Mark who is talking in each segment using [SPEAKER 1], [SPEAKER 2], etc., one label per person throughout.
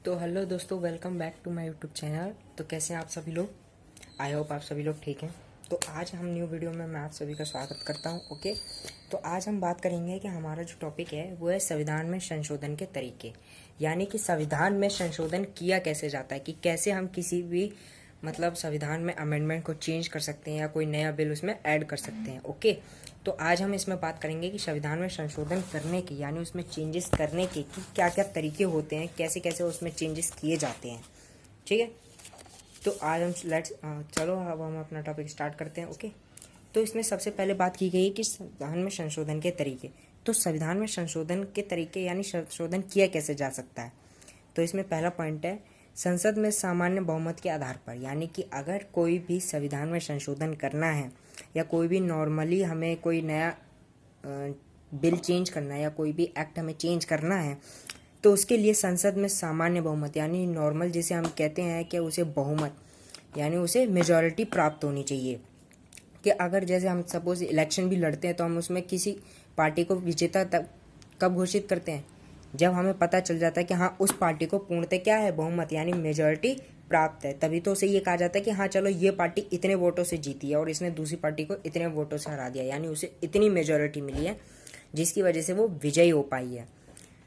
[SPEAKER 1] तो हेलो दोस्तों, welcome back to my YouTube channel. तो कैसे हैं आप सभी लोग? आई होप आप सभी लोग ठीक हैं। तो आज हम न्यू वीडियो में मैं आप सभी का स्वागत करता हूं। ओके, तो आज हम बात करेंगे कि हमारा जो टॉपिक है वो है संविधान में संशोधन के तरीके, यानी कि संविधान में संशोधन किया कैसे जाता है, कि कैसे हम किसी भी संविधान में अमेंडमेंट को चेंज कर सकते हैं या कोई नया बिल उसमें ऐड कर सकते हैं। ओके, तो आज हम इसमें बात करेंगे कि संविधान में संशोधन करने के यानी उसमें चेंजेस करने के कि क्या क्या तरीके होते हैं, कैसे कैसे उसमें चेंजेस किए जाते हैं। ठीक है, तो आज हम चलो अब हम अपना टॉपिक स्टार्ट करते हैं। ओके, तो इसमें सबसे पहले बात की गई कि संविधान में संशोधन के तरीके। तो संविधान में संशोधन के तरीके यानी संशोधन किया कैसे जा सकता है। तो इसमें पहला पॉइंट है संसद में सामान्य बहुमत के आधार पर, यानी कि अगर कोई भी संविधान में संशोधन करना है या कोई भी नॉर्मली हमें कोई नया बिल चेंज करना है या कोई भी एक्ट हमें चेंज करना है, तो उसके लिए संसद में सामान्य बहुमत यानी नॉर्मल जिसे हम कहते हैं कि उसे बहुमत यानी उसे मेजॉरिटी प्राप्त होनी चाहिए। कि अगर जैसे हम सपोज इलेक्शन भी लड़ते हैं तो हम उसमें किसी पार्टी को विजेता तब कब घोषित करते हैं, जब हमें पता चल जाता है कि हाँ उस पार्टी को पूर्णतः क्या है, बहुमत यानी मेजॉरिटी प्राप्त है। तभी तो उसे ये कहा जाता है कि हाँ चलो ये पार्टी इतने वोटों से जीती है और इसने दूसरी पार्टी को इतने वोटों से हरा दिया, यानी उसे इतनी मेजॉरिटी मिली है जिसकी वजह से वो विजयी हो पाई है।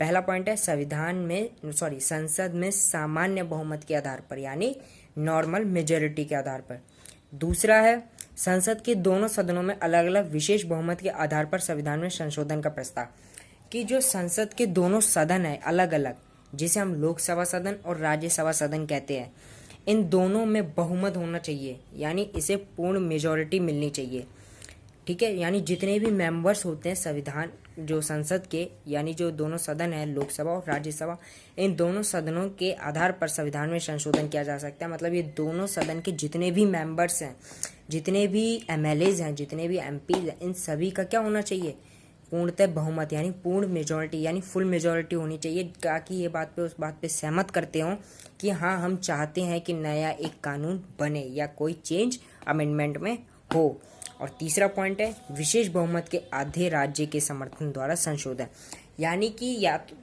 [SPEAKER 1] पहला पॉइंट है संसद में सामान्य बहुमत के आधार पर यानी नॉर्मल मेजॉरिटी के आधार पर। दूसरा है संसद के दोनों सदनों में अलग अलग विशेष बहुमत के आधार पर संविधान में संशोधन का प्रस्ताव। कि जो संसद के दोनों सदन है अलग अलग, जिसे हम लोकसभा सदन और राज्यसभा सदन कहते हैं, इन दोनों में बहुमत होना चाहिए, यानी इसे पूर्ण मेजॉरिटी मिलनी चाहिए। ठीक है, यानी जितने भी मेंबर्स होते हैं संविधान जो संसद के, यानी जो दोनों सदन है लोकसभा और राज्यसभा, इन दोनों सदनों के आधार पर संविधान में संशोधन किया जा सकता है। मतलब ये दोनों सदन के जितने भी मेंबर्स हैं, जितने भी एमएलएज हैं, जितने भी एमपीज हैं, इन सभी का क्या होना चाहिए, पूर्णतः बहुमत यानी पूर्ण मेजॉरिटी यानी फुल मेजॉरिटी होनी चाहिए, ताकि ये बात पे उस बात पे सहमत करते हों कि हाँ हम चाहते हैं कि नया एक कानून बने या कोई चेंज अमेंडमेंट में हो। और तीसरा पॉइंट है विशेष बहुमत के आधे राज्य के समर्थन द्वारा संशोधन, यानी कि या तो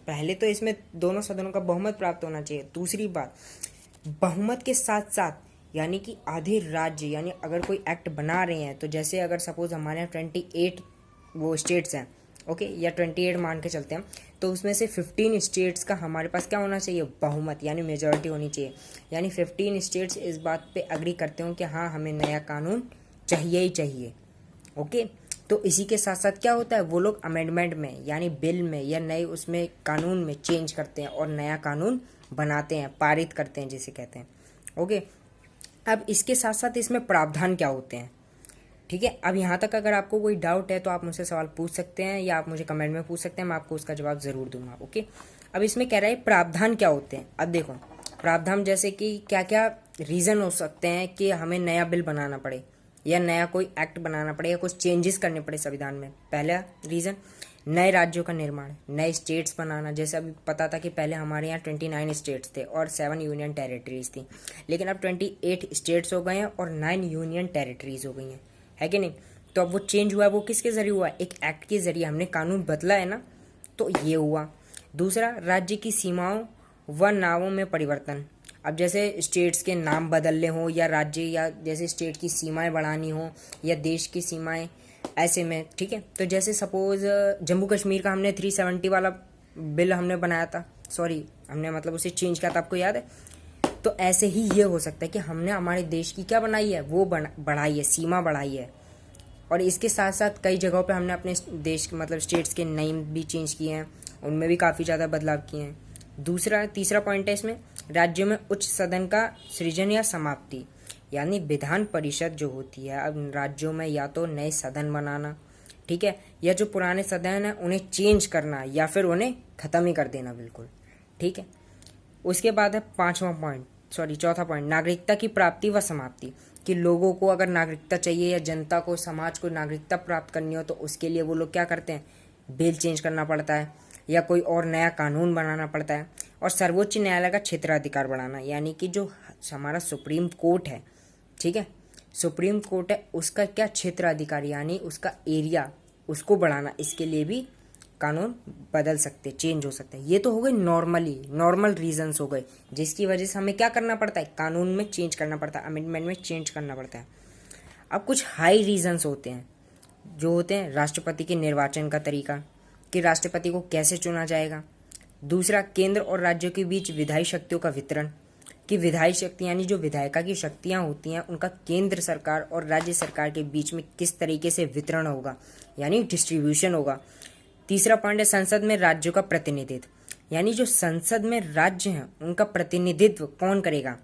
[SPEAKER 1] पहले तो इसमें दोनों सदनों का बहुमत प्राप्त होना चाहिए। दूसरी बात, बहुमत के साथ साथ यानी कि आधे राज्य, यानी अगर कोई एक्ट बना रहे हैं तो जैसे अगर सपोज हमारे यहाँ 28 वो स्टेट्स हैं, ओके, या 28 मान के चलते हैं, तो उसमें से 15 स्टेट्स का हमारे पास क्या होना चाहिए, बहुमत यानी मेजॉरिटी होनी चाहिए। यानी 15 स्टेट्स इस बात पे अग्री करते हो कि हाँ हमें नया कानून चाहिए ही चाहिए। ओके, तो इसी के साथ साथ क्या होता है, वो लोग अमेंडमेंट में यानी बिल में या नए उसमें कानून में चेंज करते हैं और नया कानून बनाते हैं, पारित करते हैं जिसे कहते हैं। ओके, अब इसके साथ साथ इसमें प्रावधान क्या होते हैं। ठीक है, अब यहाँ तक अगर आपको कोई डाउट है तो आप मुझसे सवाल पूछ सकते हैं या आप मुझे कमेंट में पूछ सकते हैं, मैं आपको उसका जवाब ज़रूर दूंगा। ओके, अब इसमें कह रहा है प्रावधान क्या होते हैं। अब देखो प्रावधान जैसे कि क्या क्या रीज़न हो सकते हैं कि हमें नया बिल बनाना पड़े या नया कोई एक्ट बनाना पड़े या कुछ चेंजेस करने पड़े संविधान में। पहला रीज़न नए राज्यों का निर्माण, नए स्टेट्स बनाना। जैसे अभी पता था कि पहले हमारे यहाँ 29 स्टेट्स थे और 7 यूनियन टेरिटरीज थी, लेकिन अब 28 स्टेट्स हो गए हैं और 9 यूनियन टेरिटरीज हो गई हैं, है कि नहीं। तो अब वो चेंज हुआ है, वो किसके जरिए हुआ है, एक एक्ट के जरिए हमने कानून बदला है ना, तो ये हुआ। दूसरा, राज्य की सीमाओं व नामों में परिवर्तन। अब जैसे स्टेट्स के नाम बदलने हो या राज्य या जैसे स्टेट की सीमाएं बढ़ानी हो या देश की सीमाएं, ऐसे में। ठीक है, तो जैसे सपोज जम्मू कश्मीर का हमने 370 वाला बिल हमने बनाया था, हमने उसे चेंज किया था, आपको याद है। तो ऐसे ही ये हो सकता है कि हमने हमारे देश की क्या बनाई है, वो बढ़ाई है, सीमा बढ़ाई है। और इसके साथ साथ कई जगहों पे हमने अपने देश स्टेट्स के नेम भी चेंज किए हैं, उनमें भी काफ़ी ज़्यादा बदलाव किए हैं। तीसरा पॉइंट है इसमें राज्यों में उच्च सदन का सृजन या समाप्ति, यानी विधान परिषद जो होती है अब राज्यों में या तो नए सदन बनाना, ठीक है, या जो पुराने सदन हैं उन्हें चेंज करना या फिर उन्हें ख़त्म ही कर देना बिल्कुल। ठीक है, उसके बाद है चौथा पॉइंट नागरिकता की प्राप्ति व समाप्ति। कि लोगों को अगर नागरिकता चाहिए या जनता को, समाज को नागरिकता प्राप्त करनी हो तो उसके लिए वो लोग क्या करते हैं, बिल चेंज करना पड़ता है या कोई और नया कानून बनाना पड़ता है। और सर्वोच्च न्यायालय का क्षेत्राधिकार बढ़ाना, यानी कि जो हमारा सुप्रीम कोर्ट है, ठीक है, सुप्रीम कोर्ट है, उसका क्या क्षेत्राधिकार यानी उसका एरिया, उसको बढ़ाना। इसके लिए भी कानून बदल सकते, चेंज हो सकते हैं। ये तो हो गए नॉर्मल रीजंस हो गए जिसकी वजह से हमें क्या करना पड़ता है, कानून में चेंज करना पड़ता है, अमेंडमेंट में चेंज करना पड़ता है। अब कुछ हाई रीजंस होते हैं जो होते हैं राष्ट्रपति के निर्वाचन का तरीका, कि राष्ट्रपति को कैसे चुना जाएगा। दूसरा, केंद्र और राज्यों के बीच विधायी शक्तियों का वितरण, कि विधायी शक्ति यानी जो विधायिका की शक्तियां होती हैं उनका केंद्र सरकार और राज्य सरकार के बीच में किस तरीके से वितरण होगा, यानी डिस्ट्रीब्यूशन होगा। तीसरा पॉइंट है संसद में राज्यों का प्रतिनिधित्व, यानी जो संसद में राज्य हैं उनका प्रतिनिधित्व कौन करेगा,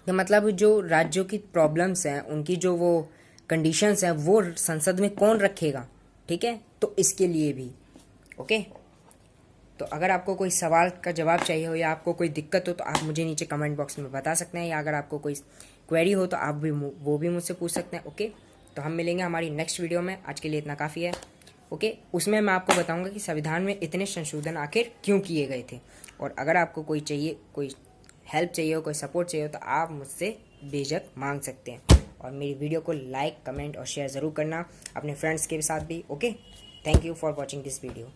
[SPEAKER 1] कि मतलब जो राज्यों की प्रॉब्लम्स हैं, उनकी जो वो कंडीशंस हैं, वो संसद में कौन रखेगा। ठीक है, तो इसके लिए भी ओके। तो अगर आपको कोई सवाल का जवाब चाहिए हो या आपको कोई दिक्कत हो तो आप मुझे नीचे कमेंट बॉक्स में बता सकते हैं, या अगर आपको कोई क्वेरी हो तो आप भी वो भी मुझसे पूछ सकते हैं। ओके, तो हम मिलेंगे हमारी नेक्स्ट वीडियो में। आज के लिए इतना काफ़ी है। ओके, उसमें मैं आपको बताऊंगा कि संविधान में इतने संशोधन आखिर क्यों किए गए थे। और अगर आपको कोई चाहिए, कोई हेल्प चाहिए हो, कोई सपोर्ट चाहिए हो तो आप मुझसे बेझिझक मांग सकते हैं। और मेरी वीडियो को लाइक, कमेंट और शेयर ज़रूर करना अपने फ्रेंड्स के साथ भी। Okay, thank you for watching this video.